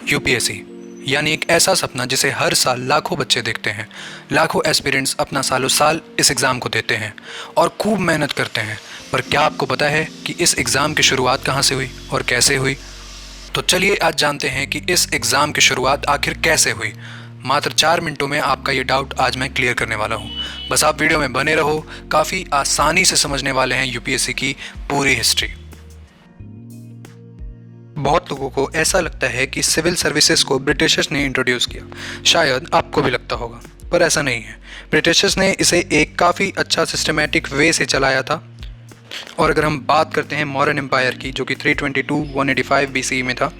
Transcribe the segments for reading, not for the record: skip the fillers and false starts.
UPSC यानी एक ऐसा सपना जिसे हर साल लाखों बच्चे देखते हैं। लाखों एस्पिरेंट्स अपना सालों साल इस एग्ज़ाम को देते हैं और खूब मेहनत करते हैं। पर क्या आपको पता है कि इस एग्ज़ाम की शुरुआत कहाँ से हुई और कैसे हुई? तो चलिए आज जानते हैं कि इस एग्ज़ाम की शुरुआत आखिर कैसे हुई। मात्र 4 मिनटों में आपका ये डाउट आज मैं क्लियर करने वाला हूँ। बस आप वीडियो में बने रहो, काफ़ी आसानी से समझने वाले हैं यूपीएससी की पूरी हिस्ट्री। बहुत लोगों को ऐसा लगता है कि सिविल सर्विसेज को ब्रिटिशर्स ने इंट्रोड्यूस किया। शायद आपको भी लगता होगा, पर ऐसा नहीं है। ब्रिटिशर्स ने इसे एक काफ़ी अच्छा सिस्टमेटिक वे से चलाया था। और अगर हम बात करते हैं मौर्यन एम्पायर की, जो कि 322-185 बीसी में था,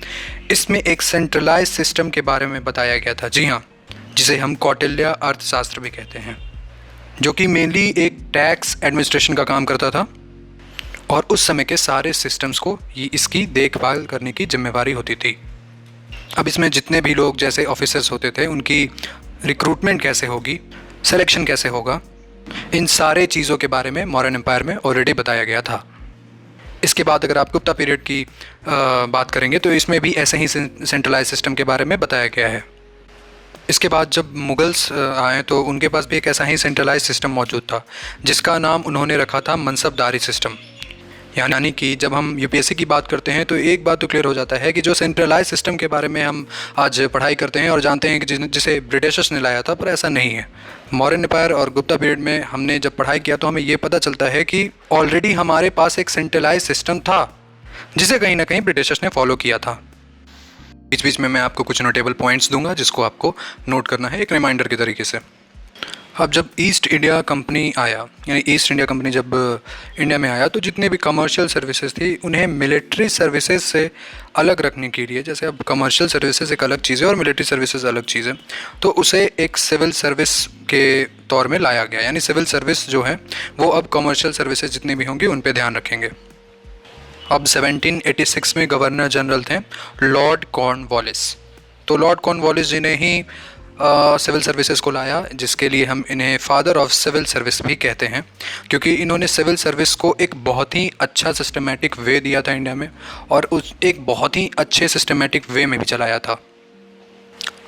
इसमें एक सेंट्रलाइज सिस्टम के बारे में बताया गया था। जी हाँ, जिसे हम कौटिल्य अर्थशास्त्र भी कहते हैं, जो कि मेनली एक टैक्स एडमिनिस्ट्रेशन का काम करता था और उस समय के सारे सिस्टम्स को इसकी देखभाल करने की जिम्मेवारी होती थी। अब इसमें जितने भी लोग जैसे ऑफिसर्स होते थे, उनकी रिक्रूटमेंट कैसे होगी, सिलेक्शन कैसे होगा, इन सारे चीज़ों के बारे में मौर्यन एम्पायर में ऑलरेडी बताया गया था। इसके बाद अगर आप गुप्ता पीरियड की बात करेंगे तो इसमें भी ऐसे ही सेंट्रलाइज सिस्टम के बारे में बताया गया है। इसके बाद जब मुगल्स आए तो उनके पास भी एक ऐसा ही सेंट्रलाइज सिस्टम मौजूद था, जिसका नाम उन्होंने रखा था मनसबदारी सिस्टम। यानी कि जब हम यूपीएससी की बात करते हैं तो एक बात तो क्लियर हो जाता है कि जो सेंट्रलाइज सिस्टम के बारे में हम आज पढ़ाई करते हैं और जानते हैं कि जिसे ब्रिटिशर्स ने लाया था, पर ऐसा नहीं है। मौर्यन एम्पायर और गुप्ता पीरियड में हमने जब पढ़ाई किया तो हमें ये पता चलता है कि ऑलरेडी हमारे पास एक सेंट्रलाइज सिस्टम था, जिसे कहीं ना कहीं ब्रिटिशर्स ने फॉलो किया था। बीच बीच में मैं आपको कुछ नोटेबल पॉइंट्स दूंगा जिसको आपको नोट करना है एक रिमाइंडर के तरीके से। अब जब ईस्ट इंडिया कंपनी आया, यानी ईस्ट इंडिया कंपनी जब इंडिया में आया, तो जितने भी कमर्शियल सर्विसेज थी उन्हें मिलिट्री सर्विसेज से अलग रखने के लिए, जैसे अब कमर्शियल सर्विसेज एक अलग चीज़ है और मिलिट्री सर्विसेज अलग चीज़ है, तो उसे एक सिविल सर्विस के तौर में लाया गया। यानी सिविल सर्विस जो है वो अब कमर्शियल सर्विसेज जितनी भी होंगी उन पर ध्यान रखेंगे। अब 1786 में गवर्नर जनरल थे लॉर्ड कॉर्नवालिस। तो लॉर्ड कॉर्नवालिस जी ने ही सिविल सर्विसेज को लाया, जिसके लिए हम इन्हें फादर ऑफ सिविल सर्विस भी कहते हैं, क्योंकि इन्होंने सिविल सर्विस को एक बहुत ही अच्छा सिस्टमेटिक वे दिया था इंडिया में, और उस एक बहुत ही अच्छे सिस्टमेटिक वे में भी चलाया था।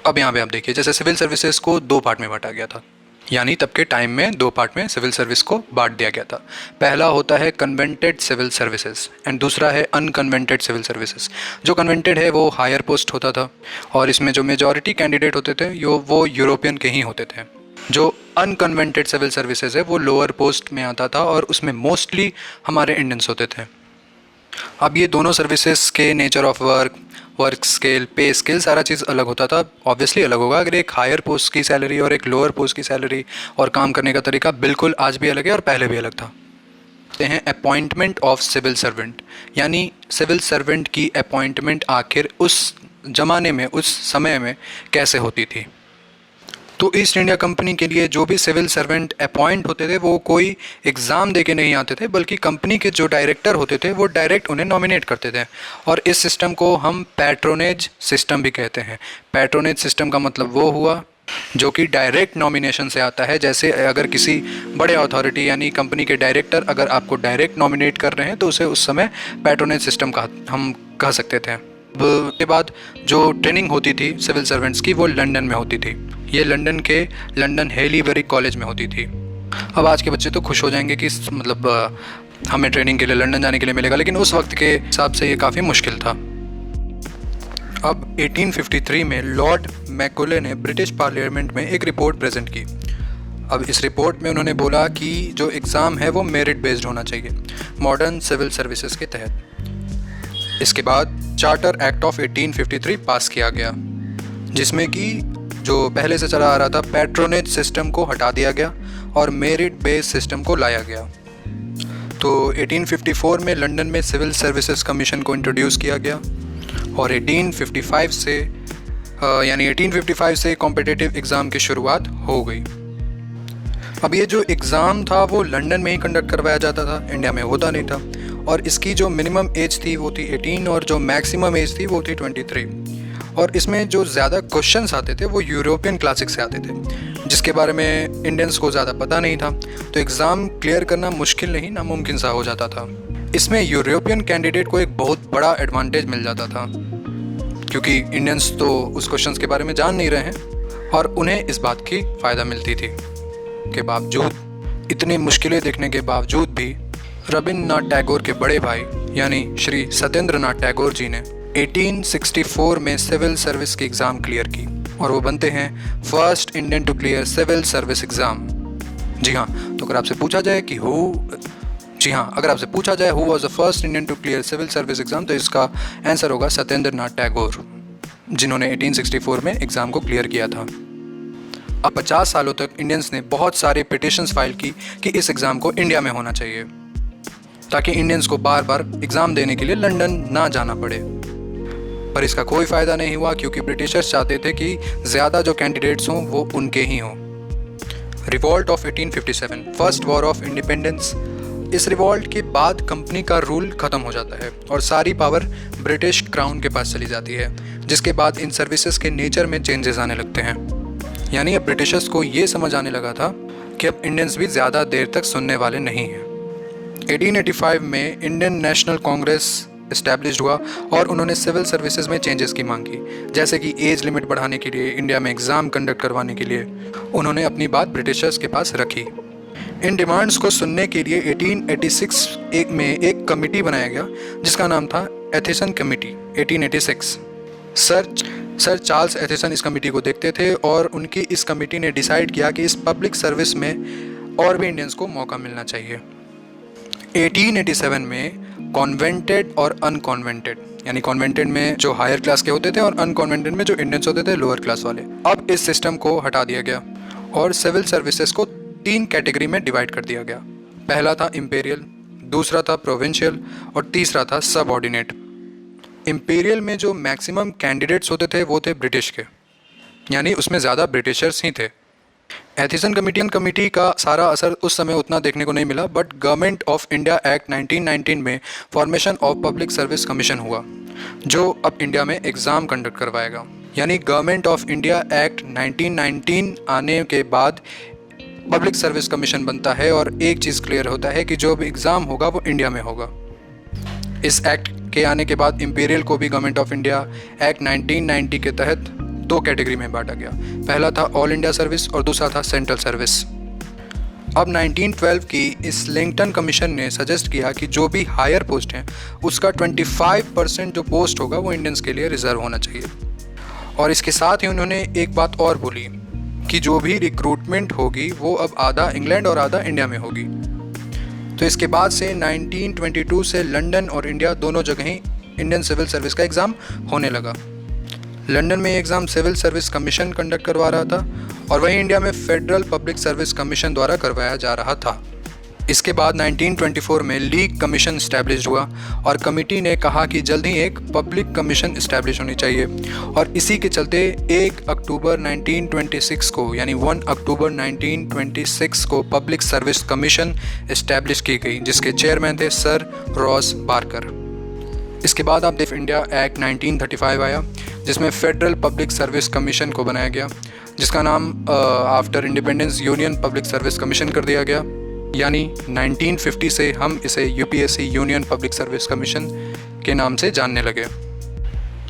अब यहाँ पे आप देखिए, जैसे सिविल सर्विसेज को 2 पार्ट में बांटा गया था, यानी तब के टाइम में 2 पार्ट में सिविल सर्विस को बांट दिया गया था। पहला होता है कन्वेंटेड सिविल सर्विसेज एंड दूसरा है अनकन्वेंटेड सिविल सर्विसेज। जो कन्वेंटेड है वो हायर पोस्ट होता था और इसमें जो मेजॉरिटी कैंडिडेट होते थे वो यूरोपियन के ही होते थे। जो अनकन्वेंटेड सिविल सर्विसेज है वो लोअर पोस्ट में आता था और उसमें मोस्टली हमारे इंडियंस होते थे। अब ये दोनों सर्विसेज के नेचर ऑफ वर्क स्केल, पे स्केल, सारा चीज़ अलग होता था। ऑब्वियसली अलग होगा, अगर एक हायर पोस्ट की सैलरी और एक लोअर पोस्ट की सैलरी और काम करने का तरीका बिल्कुल आज भी अलग है और पहले भी अलग था। हैं अपॉइंटमेंट ऑफ सिविल सर्वेंट, यानी सिविल सर्वेंट की अपॉइंटमेंट आखिर उस ज़माने में, उस समय में कैसे होती थी। तो ईस्ट इंडिया कंपनी के लिए जो भी सिविल सर्वेंट अपॉइंट होते थे वो कोई एग्ज़ाम दे के नहीं आते थे, बल्कि कंपनी के जो डायरेक्टर होते थे वो डायरेक्ट उन्हें नॉमिनेट करते थे। और इस सिस्टम को हम पैट्रोनेज सिस्टम भी कहते हैं। पैट्रोनेज सिस्टम का मतलब वो हुआ जो कि डायरेक्ट नॉमिनेशन से आता है। जैसे अगर किसी बड़े अथॉरिटी यानी कंपनी के डायरेक्टर अगर आपको डायरेक्ट नॉमिनेट कर रहे हैं तो उसे उस समय पैट्रोनेज सिस्टम का हम कह सकते थे। के बाद जो ट्रेनिंग होती थी सिविल सर्वेंट्स की वो लंदन में होती थी। ये लंदन के लंदन हेलीबरी कॉलेज में होती थी। अब आज के बच्चे तो खुश हो जाएंगे कि मतलब हमें ट्रेनिंग के लिए लंदन जाने के लिए मिलेगा, लेकिन उस वक्त के हिसाब से ये काफ़ी मुश्किल था। अब 1853 में लॉर्ड मैकॉले ने ब्रिटिश पार्लियामेंट में एक रिपोर्ट प्रेजेंट की। अब इस रिपोर्ट में उन्होंने बोला कि जो एग्ज़ाम है वो मेरिट बेस्ड होना चाहिए मॉडर्न सिविल सर्विसेज के तहत। इसके बाद चार्टर एक्ट ऑफ 1853 पास किया गया, जिसमें कि जो पहले से चला आ रहा था पैट्रोनेज सिस्टम को हटा दिया गया और मेरिट बेस्ड सिस्टम को लाया गया। तो 1854 में लंदन में सिविल सर्विसेज कमीशन को इंट्रोड्यूस किया गया और 1855 से कॉम्पिटिटिव एग्ज़ाम की शुरुआत हो गई। अब ये जो एग्ज़ाम था वो लंदन में ही कंडक्ट करवाया जाता था, इंडिया में होता नहीं था। और इसकी जो मिनिमम एज थी वो थी 18 और जो मैक्सिमम एज थी वो थी 23। और इसमें जो ज़्यादा क्वेश्चंस आते थे वो यूरोपियन क्लासिक से आते थे, जिसके बारे में इंडियंस को ज़्यादा पता नहीं था। तो एग्ज़ाम क्लियर करना मुश्किल नहीं, नामुमकिन सा हो जाता था। इसमें यूरोपियन कैंडिडेट को एक बहुत बड़ा एडवांटेज मिल जाता था। क्योंकि इंडियंस तो उस क्वेश्चंस के बारे में जान नहीं रहे हैं और उन्हें इस बात की फ़ायदा मिलती थी। के बावजूद, इतनी मुश्किलें देखने के बावजूद भी रविन्द्रनाथ टैगोर के बड़े भाई यानी श्री सत्येंद्रनाथ टैगोर जी ने 1864 में सिविल सर्विस की एग्ज़ाम क्लियर की और वो बनते हैं first Indian to clear civil service exam. जी हाँ, तो अगर आपसे पूछा जाए कि अगर आपसे पूछा जाए who was the first Indian to clear civil service exam, तो इसका आंसर होगा सत्येंद्रनाथ टैगोर, जिन्होंने 1864 में एग्ज़ाम को क्लियर किया था। अब 50 सालों तक इंडियंस ने बहुत सारे पिटिशंस फाइल की कि इस एग्ज़ाम को इंडिया में होना चाहिए, ताकि इंडियंस को बार बार एग्ज़ाम देने के लिए लंदन ना जाना पड़े। पर इसका कोई फ़ायदा नहीं हुआ, क्योंकि ब्रिटिशर्स चाहते थे कि ज़्यादा जो कैंडिडेट्स हों वो उनके ही हों। Revolt of 1857, first war of independence. इस रिवॉल्ट के बाद कंपनी का रूल ख़त्म हो जाता है और सारी पावर ब्रिटिश क्राउन के पास चली जाती है, जिसके बाद इन सर्विसेज के नेचर में चेंजेस आने लगते हैं। यानी अब ब्रिटिशर्स को ये समझ आने लगा था कि अब इंडियंस भी ज़्यादा देर तक सुनने वाले नहीं हैं। 1885 में इंडियन नेशनल कांग्रेस इस्टेब्लिश हुआ और उन्होंने सिविल सर्विसेज में चेंजेस की मांग की, जैसे कि एज लिमिट बढ़ाने के लिए, इंडिया में एग्ज़ाम कंडक्ट करवाने के लिए। उन्होंने अपनी बात ब्रिटिशर्स के पास रखी। इन डिमांड्स को सुनने के लिए 1886 में एक कमेटी बनाया गया जिसका नाम था एथिसन कमेटी 1886। सर चार्ल्स एथिसन इस कमेटी को देखते थे और उनकी इस कमेटी ने डिसाइड किया कि इस पब्लिक सर्विस में और भी इंडियंस को मौका मिलना चाहिए। 1887 में कॉन्वेंटेड और अनकॉन्वेंटेड, यानी कॉन्वेंटेड में जो हायर क्लास के होते थे और अनकॉन्वेंटेड में जो इंडियंस होते थे लोअर क्लास वाले, अब इस सिस्टम को हटा दिया गया और सिविल सर्विसेज को 3 कैटेगरी में डिवाइड कर दिया गया। पहला था इम्पेरियल, दूसरा था प्रोविंशियल और तीसरा था सबऑर्डिनेट। इम्पेरियल में जो मैक्सिमम कैंडिडेट्स होते थे वो थे ब्रिटिश के, यानी उसमें ज़्यादा ब्रिटिशर्स ही थे। एथिसन कमेटी का सारा असर उस समय उतना देखने को नहीं मिला, but government of India act 1919 में formation of public service commission हुआ, जो अब इंडिया में एग्ज़ाम कंडक्ट करवाएगा। यानी गवर्नमेंट ऑफ इंडिया एक्ट 1919 आने के बाद पब्लिक सर्विस कमीशन बनता है और एक चीज़ क्लियर होता है कि जो भी एग्ज़ाम होगा वो इंडिया में होगा। इस एक्ट के आने के बाद इम्पीरियल को भी गवर्नमेंट ऑफ इंडिया एक्ट 1990 के तहत 2 कैटेगरी में बांटा गया। पहला था ऑल इंडिया सर्विस और दूसरा था सेंट्रल सर्विस। अब 1912 की इस लिंकटन कमीशन ने सजेस्ट किया कि जो भी हायर पोस्ट हैं उसका 25% जो पोस्ट होगा वो इंडियंस के लिए रिजर्व होना चाहिए। और इसके साथ ही उन्होंने एक बात और बोली कि जो भी रिक्रूटमेंट होगी वो अब आधा इंग्लैंड और आधा इंडिया में होगी। तो इसके बाद से 1922 से लंदन और इंडिया दोनों जगह ही इंडियन सिविल सर्विस का एग्ज़ाम होने लगा। लंदन में exam civil service commission conduct करवा रहा था और वहीं इंडिया में फेडरल पब्लिक सर्विस कमीशन द्वारा करवाया जा रहा था। इसके बाद 1924 में लीग कमीशन इस्टेब्लिश हुआ और कमेटी ने कहा कि जल्द ही एक पब्लिक कमीशन इस्टेब्लिश होनी चाहिए, और इसी के चलते 1 अक्टूबर 1926 को, यानी 1 अक्टूबर 1926 को पब्लिक सर्विस कमीशन इस्टेब्लिश की गई, जिसके चेयरमैन थे सर रॉस बार्कर। इसके बाद आप देख इंडिया एक्ट 1935 आया, जिसमें फेडरल पब्लिक सर्विस कमीशन को बनाया गया, जिसका नाम after independence union public service commission कर दिया गया। यानी 1950 से हम इसे UPSC union public service commission के नाम से जानने लगे।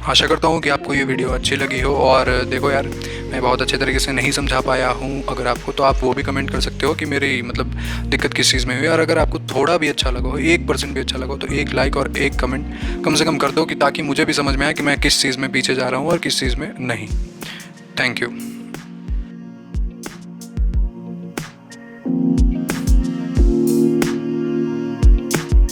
आशा करता हूँ कि आपको ये वीडियो अच्छी लगी हो। और देखो यार, मैं बहुत अच्छे तरीके से नहीं समझा पाया हूँ, अगर आपको, तो आप वो भी कमेंट कर सकते हो कि मेरी दिक्कत किस चीज़ में हुई। और अगर आपको थोड़ा भी अच्छा लगा हो, 1% भी अच्छा लगा हो, तो एक लाइक और एक कमेंट कम से कम कर दो, कि ताकि मुझे भी समझ में आए कि मैं किस चीज़ में पीछे जा रहा हूँ और किस चीज़ में नहीं। Thank you.